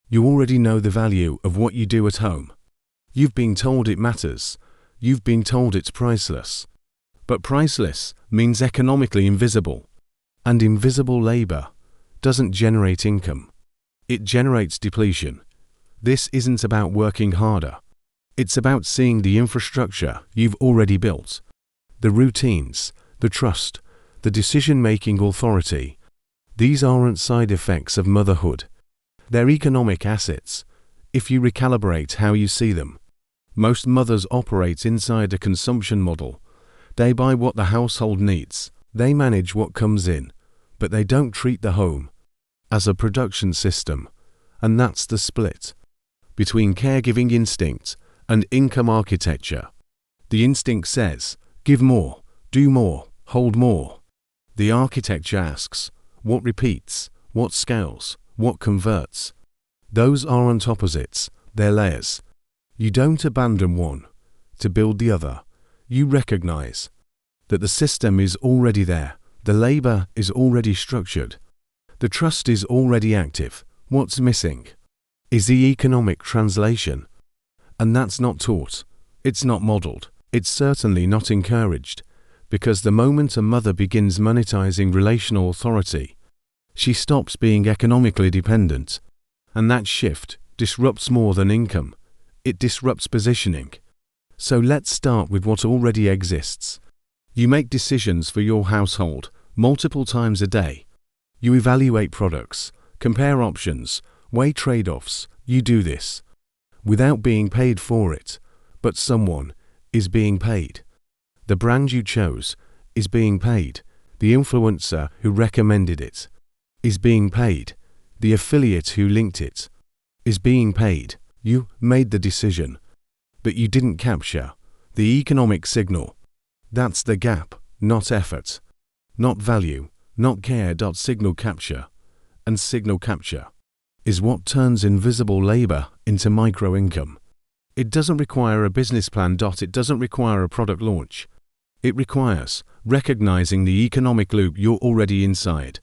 You already know the value of what you do at home. You've been told it matters. You've been told it's priceless. But priceless means economically invisible. And invisible labor doesn't generate income. It generates depletion. This isn't about working harder. It's about seeing the infrastructure you've already built. The routines, the trust, the decision-making authority. These aren't side effects of motherhood. They're economic assets, if you recalibrate how you see them. Most mothers operate inside a consumption model. They buy what the household needs. They manage what comes in, but they don't treat the home as a production system. And that's the split between caregiving instinct and income architecture. The instinct says, give more, do more, hold more. The architecture asks, what repeats, what scales, what converts? Those aren't opposites, they're layers. You don't abandon one to build the other. You recognize that the system is already there, the labor is already structured, the trust is already active. What's missing is the economic translation. And that's not taught, it's not modeled, it's certainly not encouraged, because the moment a mother begins monetizing relational authority, she stops being economically dependent. And that shift disrupts more than income. It disrupts positioning. So let's start with what already exists. You make decisions for your household multiple times a day. You evaluate products, compare options, weigh trade-offs. You do this without being paid for it, but someone is being paid. The brand you chose is being paid. The influencer who recommended it is being paid. The affiliate who linked it is being paid. You made the decision, but you didn't capture the economic signal. That's the gap, not effort, not value, not care. Signal capture. And signal capture is what turns invisible labor into micro-income. It doesn't require a business plan. It doesn't require a product launch. It requires recognizing the economic loop you're already inside.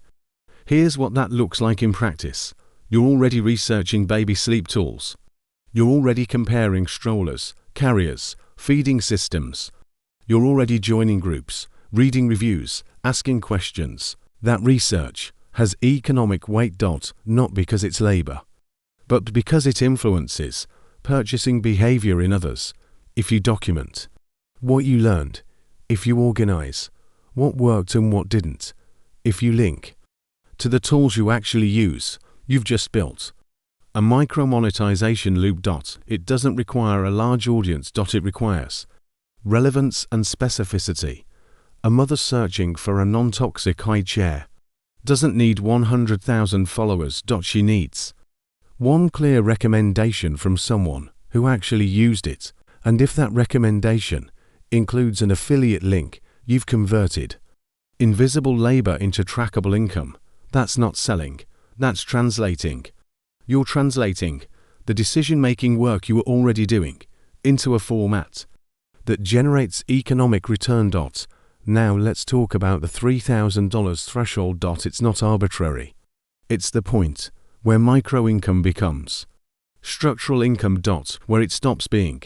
Here's what that looks like in practice. You're already researching baby sleep tools. You're already comparing strollers, carriers, feeding systems. You're already joining groups, reading reviews, asking questions. That research has economic weight. Not because it's labor, but because it influences purchasing behavior in others. If you document what you learned, if you organize what worked and what didn't, if you link to the tools you actually use, you've just built a micro-monetization loop. It doesn't require a large audience. It requires relevance and specificity. A mother searching for a non-toxic high chair doesn't need 100,000 followers. She needs one clear recommendation from someone who actually used it. And if that recommendation includes an affiliate link, you've converted invisible labor into trackable income. That's not selling, that's translating. You're translating the decision-making work you were already doing into a format that generates economic return. Now let's talk about the $3,000 threshold. It's not arbitrary. It's the point where micro-income becomes structural income. Where it stops being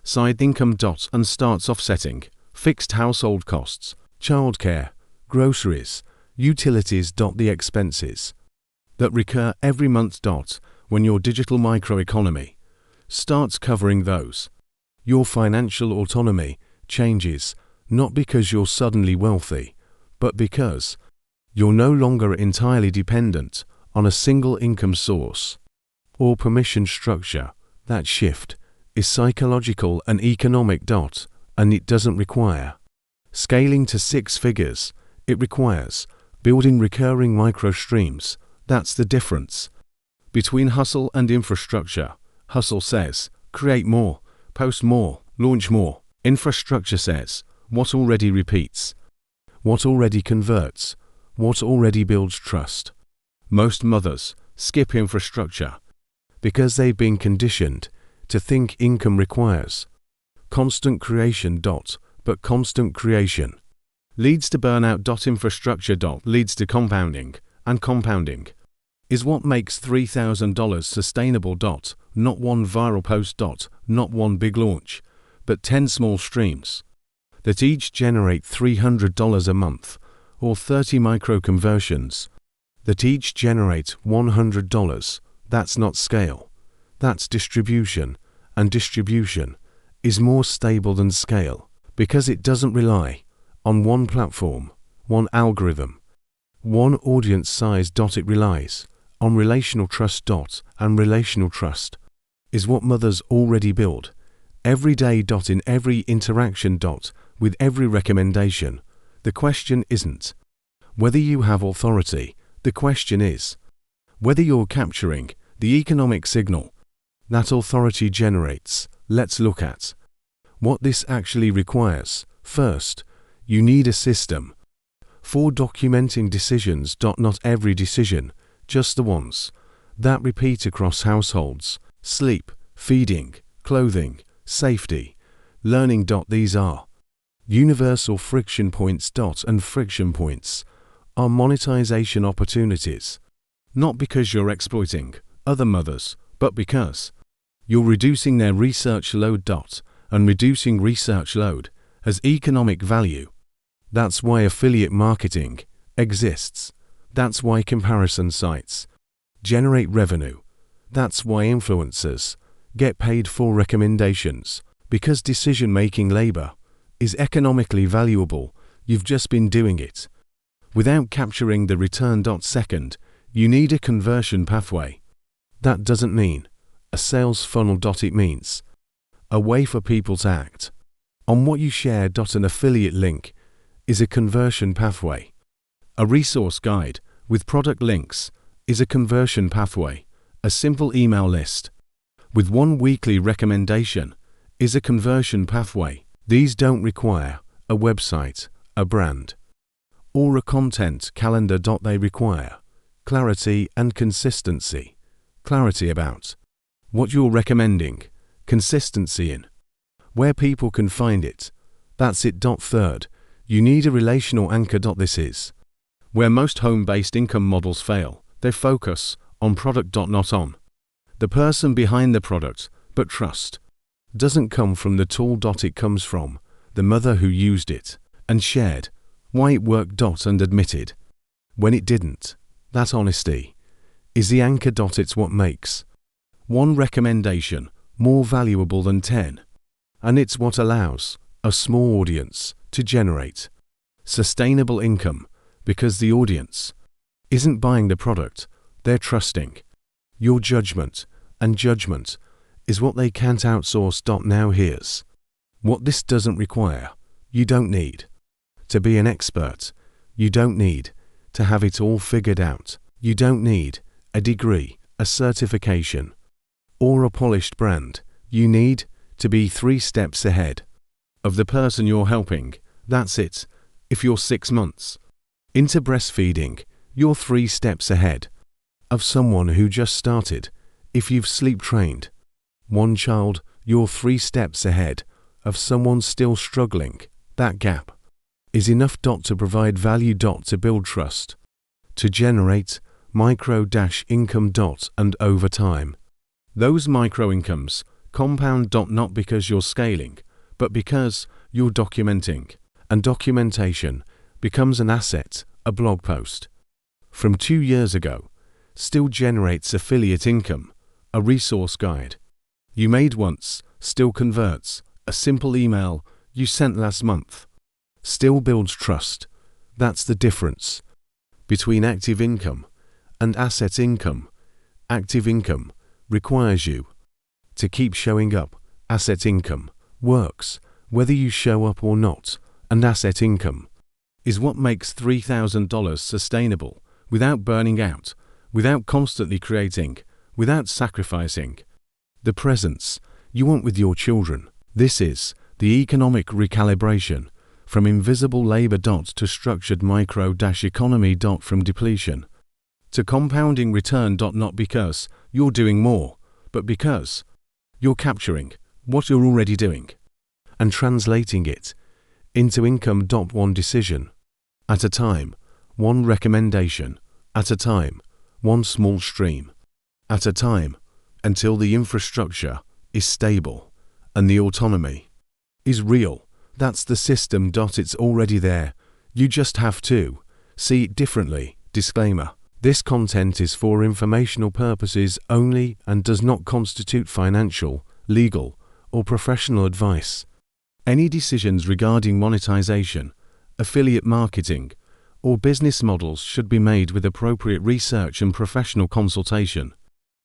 side income. And starts offsetting fixed household costs, childcare, groceries, utilities. The expenses that recur every month. When your digital microeconomy starts covering those, your financial autonomy changes, not because you're suddenly wealthy, but because you're no longer entirely dependent on a single income source or permission structure. That shift is psychological and economic. And it doesn't require scaling to six figures. It requires building recurring micro streams. That's the difference between hustle and infrastructure. Hustle says, create more, post more, launch more. Infrastructure says, what already repeats, what already converts, what already builds trust. Most mothers skip infrastructure because they've been conditioned to think income requires constant creation. But constant creation leads to burnout. Infrastructure leads to compounding, and compounding is what makes $3,000 sustainable. Not one viral post. Not one big launch, but 10 small streams that each generate $300 a month, or 30 micro conversions that each generate $100. That's not scale. That's distribution, and distribution is more stable than scale because it doesn't rely on one platform, one algorithm, one audience size. It relies on relational trust. And relational trust is what mothers already build every day. In every interaction. With every recommendation. The question isn't whether you have authority, the question is whether you're capturing the economic signal that authority generates. Let's look at what this actually requires. First, you need a system for documenting decisions. Not every decision, just the ones that repeat across households: sleep, feeding, clothing, safety, learning. These are universal friction points. And friction points are monetization opportunities, not because you're exploiting other mothers, but because you're reducing their research load. And reducing research load has economic value. That's why affiliate marketing exists. That's why comparison sites generate revenue. That's why influencers get paid for recommendations, because decision-making labor is economically valuable. You've just been doing it without capturing the return. Second, you need a conversion pathway. That doesn't mean a sales funnel. It means a way for people to act on what you share. An affiliate link is a conversion pathway. A resource guide with product links is a conversion pathway. A simple email list with one weekly recommendation is a conversion pathway. These don't require a website, a brand, or a content calendar. They require clarity and consistency. Clarity about what you're recommending, consistency in where people can find it. That's it. Third, you need a relational anchor. This is where most home-based income models fail. They focus on product. Not on the person behind the product, but trust doesn't come from the tool. It comes from the mother who used it and shared why it worked. And admitted when it didn't. That honesty is the anchor. It's what makes one recommendation more valuable than 10. And it's what allows a small audience to generate sustainable income, because the audience isn't buying the product, they're trusting your judgment, and judgment is what they can't outsource. Now here's what this doesn't require. You don't need to be an expert. You don't need to have it all figured out. You don't need a degree, a certification, or a polished brand. You need to be 3 steps ahead of the person you're helping. That's it. If you're 6 months into breastfeeding, you're 3 steps ahead of someone who just started. If you've sleep trained one child, you're 3 steps ahead of someone still struggling. That gap is enough. To provide value. To build trust. To generate micro-income. And over time, those micro incomes compound. Not because you're scaling, but because you're documenting. And documentation becomes an asset. A blog post from 2 years ago still generates affiliate income. A resource guide you made once still converts. A simple email you sent last month still builds trust. That's the difference between active income and asset income. Active income requires you to keep showing up. Asset income works whether you show up or not. And asset income is what makes $3,000 sustainable without burning out, without constantly creating, without sacrificing the presence you want with your children. This is the economic recalibration from invisible labor. To structured micro-economy. From depletion to compounding return. Not because you're doing more, but because you're capturing what you're already doing and translating it into income. One decision at a time, one recommendation at a time, one small stream at a time, until the infrastructure is stable and the autonomy is real. That's the system. It's already there. You just have to see it differently. Disclaimer: this content is for informational purposes only and does not constitute financial, legal, or professional advice. Any decisions regarding monetization, affiliate marketing, or business models should be made with appropriate research and professional consultation.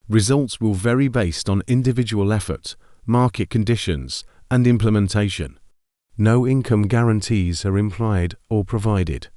Results will vary based on individual effort, market conditions, and implementation. No income guarantees are implied or provided.